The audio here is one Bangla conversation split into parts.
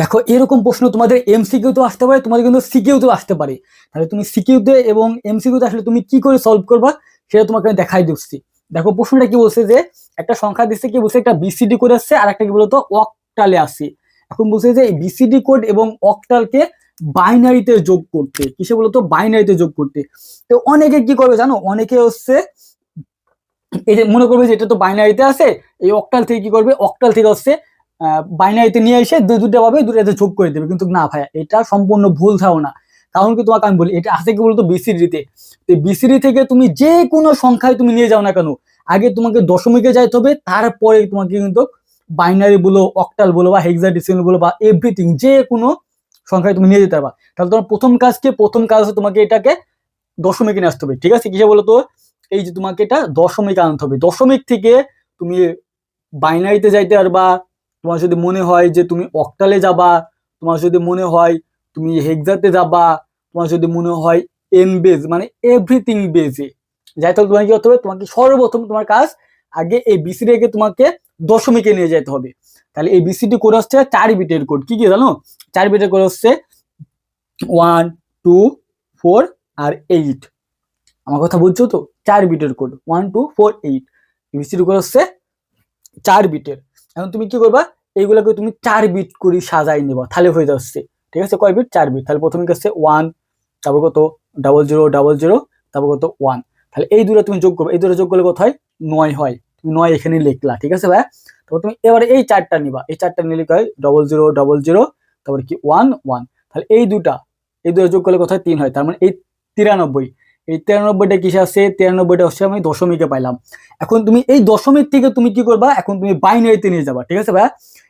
দেখো, এরকম প্রশ্ন তোমাদের এমসিকিউ তো আসতে পারে, তোমাদের কিন্তু সিকিউ তো আসতে পারে। তাহলে তুমি সিকিউতে এবং এমসিকিউতে আসলে তুমি কি করে সলভ করবা সেটা তোমাকে আমি দেখাই দিচ্ছি। দেখো প্রশ্নটা কি বলছে যে একটা সংখ্যা দিচ্ছে, কি বলছে, একটা বিসিডি কোড আসছে আর একটা কি বলতো অক্টালে আসছে। এখন বলছে যে এই বিসিডি কোড এবং অক্টালকে বাইনারিতে যোগ করতে, কিসে বলতো বাইনারিতে যোগ করতে। তো অনেকে কি করবে জানো, অনেকে হচ্ছে এই যে মনে করবে যে এটা তো বাইনারিতে আছে, এই অক্টাল থেকে কি করবে, অক্টাল থেকে হচ্ছে বাইনারিতে নিয়ে এসে দুটো পাবে, দুটাতে যোগ করে দেবে। কিন্তু না ভাইয়া, এটা সম্পূর্ণ ভুল ধারণা। কারণ কি তোমাকে আমি বলি, এটা আছে কি বলতো বিসিডিতে। বিসিডি থেকে তুমি যে কোনো সংখ্যায় তুমি নিয়ে যাও না কেন, আগে তোমাকে দশমিকে যাইতে হবে, তারপরে তোমাকে কিন্তু বাইনারি বলো, অক্টাল বলো বা হেক্সাডেসিমাল বলো বা এভরিথিং যে কোনো সংখ্যায় তুমি নিয়ে যেতে পারবা। তাহলে তোমার প্রথম কাজ হচ্ছে তোমাকে এটাকে দশমিকে নিয়ে আসতে হবে। ঠিক আছে, কিসে বলো তো, এই যে তোমাকে এটা দশমিক আনতে হবে। দশমিক থেকে তুমি বাইনারিতে যাইতে পারবা। তোমার যদি মনে হয় যে তুমি অক্টালে যাবা, তোমার যদি মনে হয় তুমি হেক্সাতে যাবা, তোমার যদি মনে হয় এন বেজ মানে এভরিথিং বেজে যাইতে হলে তোমাকে কি করতে হবে, তোমাকে সর্বপ্রথম তোমার কাজ আগে এই বিসিডি কে তোমাকে দশমিকে নিয়ে যেতে হবে। তাহলে এই বিসিডি কোড হচ্ছে 4 বিটের কোড। কি কি জানো, 4 বিটের কোড হচ্ছে 1 2 4 আর 8। আমার কথা বুঝছো তো, 4 বিটের কোড 1 2 4 8। বিসিডি কোড হচ্ছে 4 বিটের। এখন তুমি কি করবা, এইগুলোকে তুমি 4 বিট করে সাজাই নেবা, তাহলে হয়ে যাচ্ছে। ঠিক আছে, কয় বিট, 4 বিট। তাহলে প্রথমে কাছে 1, তারপর কত 0000, তারপর কত 1। তাহলে এই দুটো তুমি যোগ করবে, এই দুটো যোগ করলে কত হয়, 9 হয়। তুমি 9 এখানে লিখলা। ঠিক আছে ভাই, তারপর তুমি এবারে এই 4টা নিবা, এই 4টা নিলে হয় 0000, তারপরে কি 1 1। তাহলে এই দুটো যোগ করলে কত হয়, 3 হয়। তার মানে এই 93। এই 93টা কিসে আছে, 93টা হচ্ছে আমি দশমিকে পাইলাম। এখন তুমি এই দশমিক থেকে তুমি কি করবা, এখন তুমি বাইনারিতে নিয়ে যাবা। ঠিক আছে ভাই,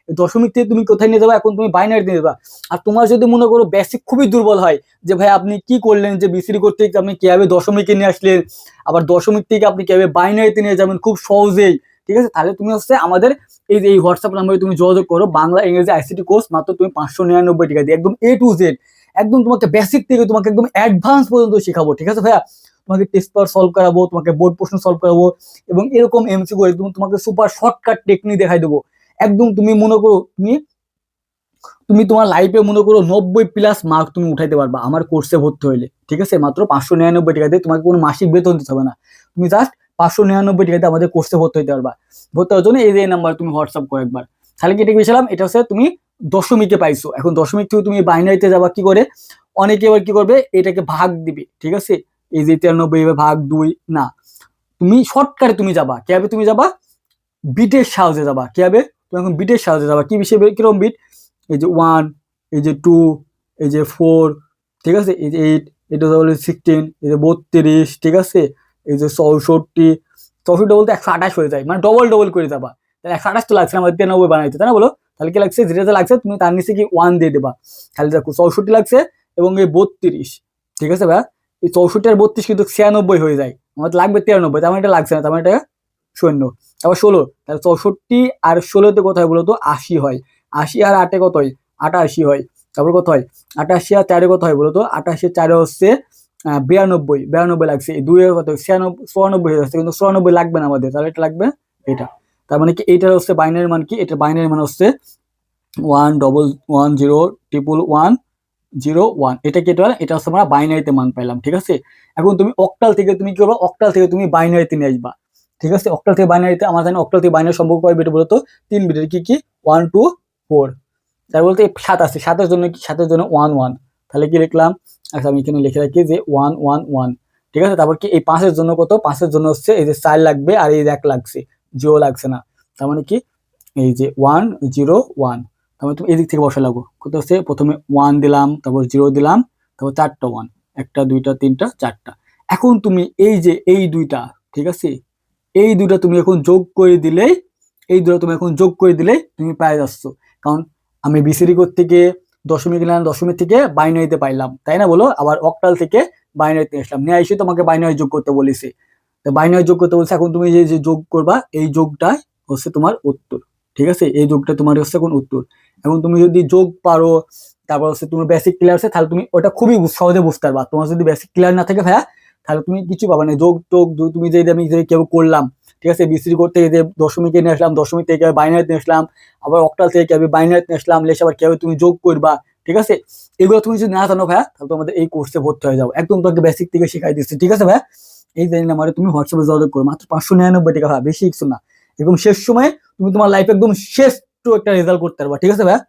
এই দশমিক থেকে তুমি কোথায় নিয়ে যাবা, এখন তুমি বাইনারিতে নিয়ে যাবা। আর তোমার যদি মনে করো বেসিক খুবই দুর্বল হয়, যে ভাই আপনি কি করলেন, যে বিসিডি করতে আপনি কিভাবে দশমিকে নিয়ে আসলেন, আবার দশমিক থেকে আপনি কিভাবে বাইনারিতে নিয়ে যাবেন খুব সহজেই। ঠিক আছে, তাহলে তুমি হচ্ছে আমাদের এই হোয়াটসঅ্যাপ নাম্বারে তুমি যোগাযোগ করো, বাংলা ইংরেজি আইসিটি কোর্স মাত্র তুমি 599 টাকা দিয়ে একদম A to Z, একদম তোমাকে বেসিক থেকে তোমাকে একদম অ্যাডভান্স পর্যন্ত শেখাবো। ঠিক আছে ভাইয়া, তোমাকে টেস্ট পেপার সলভ করাবো, তোমাকে বোর্ড প্রশ্ন সলভ করাবো, এবং এরকম এমসিকিউ একদম তোমাকে সুপার শর্টকাট টেকনিক দেখাই দেবো। একদম তুমি মনে করো তুমি তুমি তোমার লাইফে মনে করো 90+ মার্ক তুমি উঠাইতে পারবা আমার কোর্সে ভর্তি হইলে। ঠিক আছে, মাত্র 599 টাকা দিয়ে, তোমাকে কোনো মাসিক বেতন দিতে হবে না। তুমি জাস্ট 599 টাকা দিয়ে আমাদের কোর্সে ভর্তি হইতে পারবা। ভর্তি হওয়ার জন্য এই যে নাম্বার তুমি হোয়াটসঅ্যাপ করো একবার। তাহলে কি এটা গেছিলাম, এটা হচ্ছে তুমি দশমিকে পাইছো। এখন দশমিক থেকে তুমি বাইনারিতে যাবা কি করে, অনেকে এবার কি করবে, এটাকে ভাগ দিবে। ঠিক আছে, এই যে 93 ভাগ 2 না, তুমি শর্টকাটে তুমি যাবা, কিভাবে তুমি যাবা, বিটের সাহায্যে যাবা। কিভাবে, তুমি এখন বিটের সাহায্যে যাবা। কি বিষয়ে, কিরকম বিট, এই যে 1, এই যে 2, এই যে 4, ঠিক আছে, এই যে 8, এটা হলো 16, এই যে 32, ঠিক আছে, এই যে 64, 64 বলতে 128 হয়ে যায়, মানে ডবল ডবল করে যাবা। তাহলে 128 তো লাগছে না, আমাদের 93 বানাইতে, তাই না বলো। তাহলে কি লাগছে, যেটাতে লাগছে তুমি তার নিচে কি 1 দিয়ে দেবা। তাহলে দেখো 64 লাগছে এবং এই 32। ঠিক আছে ভাই, এই 64 আর 32 কিন্তু 96 হয়ে যায়, আমাদের লাগবে 93, তার মানে এটা লাগছে না, তার মানে এটা শূন্য। তারপর 16, তাহলে 64 আর 16তে কত হয় বলতো, 80 হয়। 80 আর 8-এ কত হয়, 88 হয়। তারপর কত হয়, 88 আর 4-এ কত হয় বলতো, 88 আর 4-এ হচ্ছে 92, 92 লাগছে। এই 2 এর কত 96, 94 হয়ে যাচ্ছে, কিন্তু 94 লাগবে না আমাদের, তাহলে এটা লাগবে এটা। তার মানে কি এইটার হচ্ছে বাইনারি মান, কি এটা বাইনারি মান হচ্ছে 1 1 1 0 1 1 0 1। এটা কি, এটা হচ্ছে আমরা বাইনারিতে মান পাইলাম। ঠিক আছে, এখন তুমি অক্টাল থেকে তুমি কি করবে, অক্টাল থেকে তুমি বাইনারিতে নিয়ে আসবা। ঠিক আছে, অক্টাল থেকে বাইনারিতে, আমার জানি অক্টাল থেকে বাইনারি সম্পর্ক কয় বিট বলতো, 3 বিটের। কি কি, 1 2 4। তাই বলতে 7 আছে, 7-এর জন্য কি, 7-এর জন্য 1 1। তাহলে কি লিখলাম, আচ্ছা আমি এখানে লিখে রাখি যে 1 1 1। ঠিক আছে, তারপর কি এই 5-এর জন্য কত, 5-এর জন্য হচ্ছে এই যে 4 লাগবে, আর এই 1 লাগছে, 0 লাগছে না। তার মানে কি, এই যে 1 0 1। তার মানে তুমি এদিক থেকে বসা লাগো, কত হচ্ছে, প্রথমে 1 দিলাম, তারপর 0 দিলাম, তারপর 4টা 1, 1টা 2টা 3টা 4টা। এখন তুমি এই যে এই দুইটা, ঠিক আছে, এই দুটো তুমি এখন যোগ করে দিলেই, এই দুটো তুমি এখন যোগ করে দিলেই তুমি পেয়ে যাচ্ছ। কারণ আমি বিসিডি কোড থেকে দশমিক নিলাম, দশমিক থেকে বাইনারিতে পাইলাম, তাই না বলো, আবার অক্টাল থেকে বাইনারিতে আসলাম, নিয়ে এসে তোমাকে বাইনারি যোগ করতে বলেছে। তো বাইনারি যোগ করতে বলছে, এখন তুমি যে যে যোগ করবা, এই যোগটা হচ্ছে তোমার উত্তর। ঠিক আছে, এই যোগটা তোমার হচ্ছে এখন উত্তর। এখন তুমি যদি যোগ পারো, তারপর হচ্ছে তুমি বেসিক ক্লিয়ার আছে, তাহলে তুমি ওটা খুবই সহজে বুঝতে পারবা। তোমার যদি বেসিক ক্লিয়ার না থাকে ভাইয়া, তাহলে তুমি কিছু পাবা না। যোগ টোগ তুমি যে আমি যে কেউ করলাম, ঠিক আছে, বিসিডি করতে যে দশমিকে নিয়ে আসলাম, দশমিক থেকে বাইনারি নিয়ে আসলাম, আবার অক্টাল থেকে কিভাবে বাইনারি নিয়ে আসলাম, লেস আবার কিভাবে তুমি যোগ করবা, ঠিক আছে, এগুলো তুমি যদি না জানো ভাইয়া তাহলে তোমাদের এই কোর্সে ভর্তি হয়ে যাও, একদম তোমাকে বেসিক থেকে শিখাই দিচ্ছি, ঠিক আছে ভাইয়া। এই যে নাম্বারে তুমি হোয়াটসঅ্যাপে যোগাযোগ করো, মাত্র 599 টাকা ভাইয়া, বেশি কিছু না, একদম শেষ সময়ে তুমি তোমার লাইফে একদম শ্রেষ্ঠ একটা রেজাল্ট করতে পারবা, ঠিক আছে ভাইয়া।